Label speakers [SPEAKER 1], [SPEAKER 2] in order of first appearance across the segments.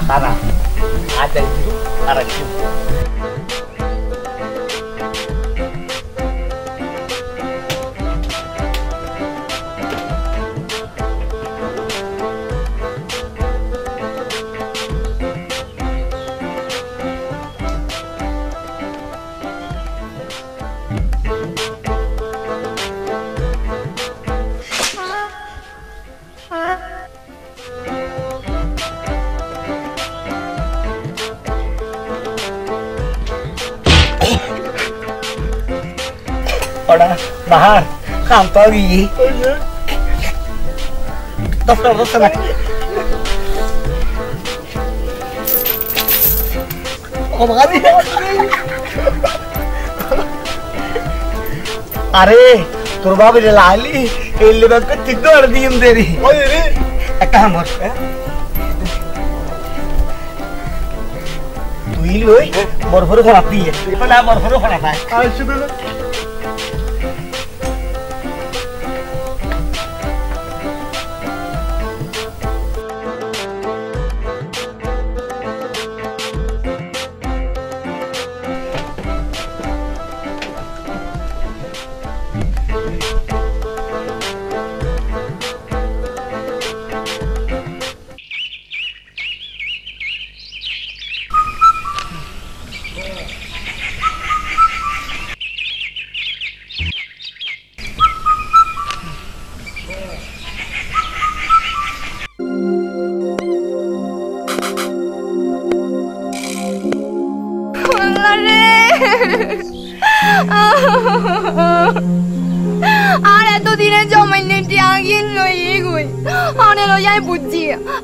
[SPEAKER 1] Karena ada itu arah itu. Bahar, kantor gigi. Dokter sana. Oh makasih. अरे तुरबा भी लाली इल्ली बस को तिक्को कर दी हम तेरी ओ ये काम कर तू ही लोई बर्फर खाना पिए ये पता बर्फर खाना खाए आज सुबह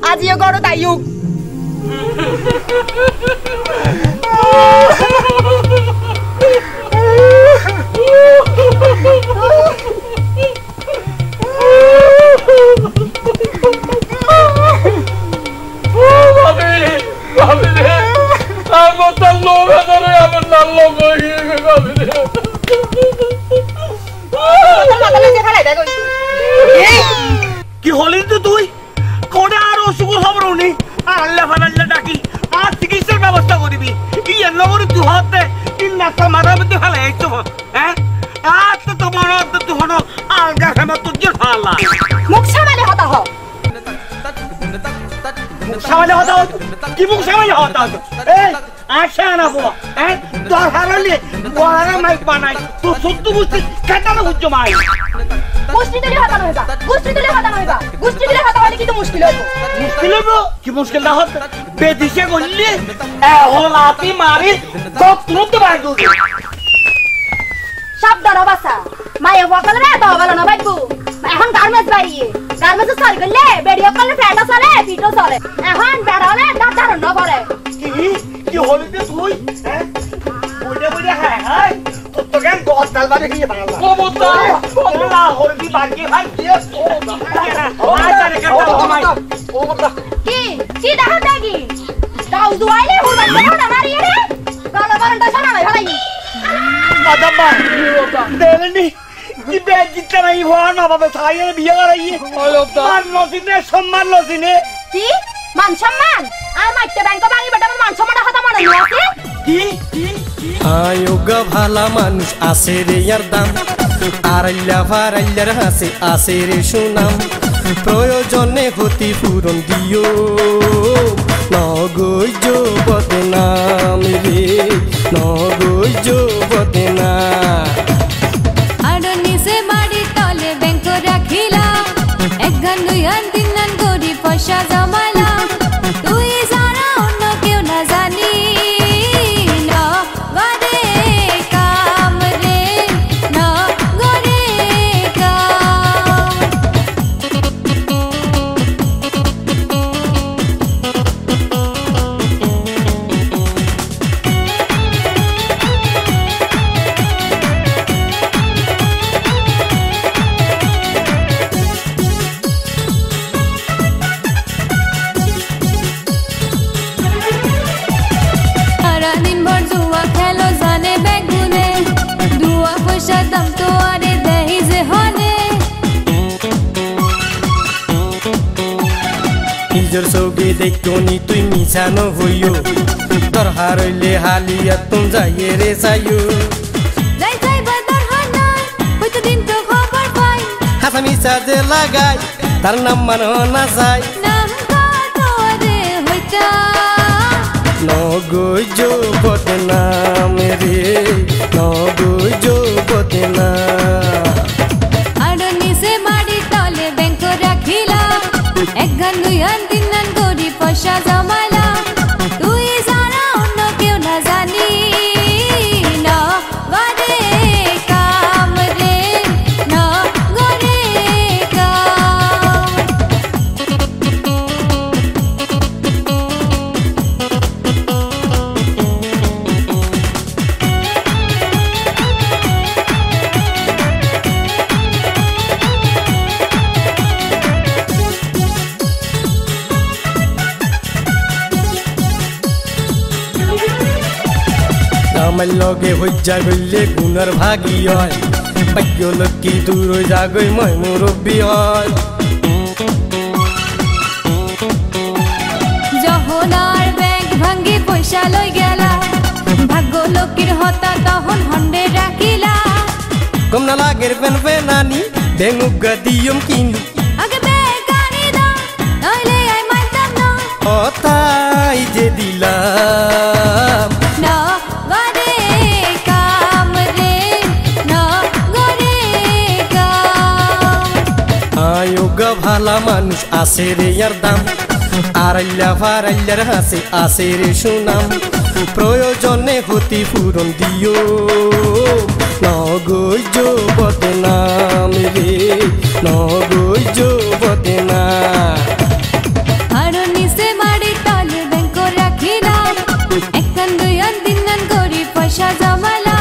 [SPEAKER 1] आज ये करो तायु কি হলি তো তুই কোনে আর অসুখ খবর উনি আল্লাহ ফানাল্লাহ ডাকি আর চিকিৎসার ব্যবস্থা করবি কি নগরে তুই হতে তিন নাস্তা মারার মধ্যে ফেলে আইছো হ্যাঁ আর তো তোমার তুই হনো আলগা খামা তুই যে ফালা মুখ সামনে হতা হ মুখ সামনে হতা কি মুখ সামনে হতা এই আশা না বাবা হ্যাঁ তোর হারালে বড় মাইক বানাই তো সত্য বুঝতে কাটানো হচ্ছে মাই মুশকিল দিলে হাতানো হইবা মুশকিল দিলে হাতানো হইবা মুশকিল দিলে হাতা হলে কিন্তু মুশকিল হইবো মুশকিল হইবো কি মুশকিল না হতে বেদিশে গল্লি এ হলাতি মারি সব তুলতে বাইর দে সাবধান বাসা মায়ে ওয়াকালে রে তো ভালো না বাইবু এখন গার্মেন্টস বাইয়ে গার্মেন্টস সরি গলে বেড়িয়া কলে ফ্যাটা চলে পিটো চলে এখন বেড়ালে দাঁতার ন করে কি হলিতে তুই হ্যাঁ বইডে বইডে হ্যাঁ হ্যাঁ তো কেন গদ ডালবারে কি বাংলা কবুতা ওলা হলদি বাকি ভাই দিয়ে ও আরে কেটা তোমাই ও বাবা কি দেখা দেখি দাও দুয়াইলে হুরবান না মারিয়ে রে গালা বারন্টা ছাড়া নাই ভালাই বাবা দেলনি কি বেজিত নাই হওয়া না বাবা ছাইয়ে বিয়ে করাইয়ে মান লসিনে সম্মান লসিনে কি মান সম্মান আর মাইতে ব্যাংক ভাঙি বেটা মান সম্মানটা কথা মনে নাই আছে কি আয়োগা ভালা মানুষ আছে রে ইয়ার দাম আরাইলা ফারাইলার হাসে আছে রে সুনাম প্রয়োজনে হতি পূরণ দিও নগৈজ বদনাম রে নগৈজ বদনাম আর নিচে বাড়ি তলে ব্যাংক রাখিলা এক গান দুই গান তিন গান করি পয়সা জমালা তুই যারা অন্য কেউ না জানি
[SPEAKER 2] নিজের চৌকি দেখনি তুই মিছানো হইও তোর হারইলে হালিয়া তুম যাইয়ে রে চাইও
[SPEAKER 3] যাই যাই বাদার হানাই হয়তো দিন তো খবর পাই
[SPEAKER 2] হাসা মিছা যে লাগাই তার নাম মানো না চাই
[SPEAKER 3] নাম তোরে হইতা
[SPEAKER 2] নগৈজো বদনাম রে নগৈজো বদনাম
[SPEAKER 3] আর নিচে মারি তলে ব্যাংক রাখিলা এক গান দুই গান তিন গান করি পয়সা জমালা তুই জানা অন্য কেউ না জানি না গরে কাম রে না গরে কাম
[SPEAKER 2] আমার লগে হইজা গইলে গুণের ভাগি হয় ভাগ্য লক্ষ্মী দূর হয়ে যাগই মই মুরব্বী হয়
[SPEAKER 3] যখন আর ব্যাংক ভাঙ্গি পয়সা লই গেলা ভাগ্য লোকের হতা তখন হন্ডে রাখিলা
[SPEAKER 2] কম না লাগের পেন পেনানি বেঙ্গুক দিয়ম কিনি
[SPEAKER 3] আগে বেকানি দা নইলে আই মাইতাম না
[SPEAKER 2] অতাই যে দিলাম
[SPEAKER 3] না গরে কাম রে না গরে কাম
[SPEAKER 2] আয়োগা ভালা মানুষ আছে রে ইয়ার দাম আড়াইলা ফারাইলার হাসে আছে রে সুনাম প্রয়োজনে হতি পূরণ দিও নগৈজো বদনাম রে নগৈজো বদনাম
[SPEAKER 3] আর নিচে মারি তলে ব্যাংক রাখিলা এক গান দুই গান তিন গান করি পয়সা জমালা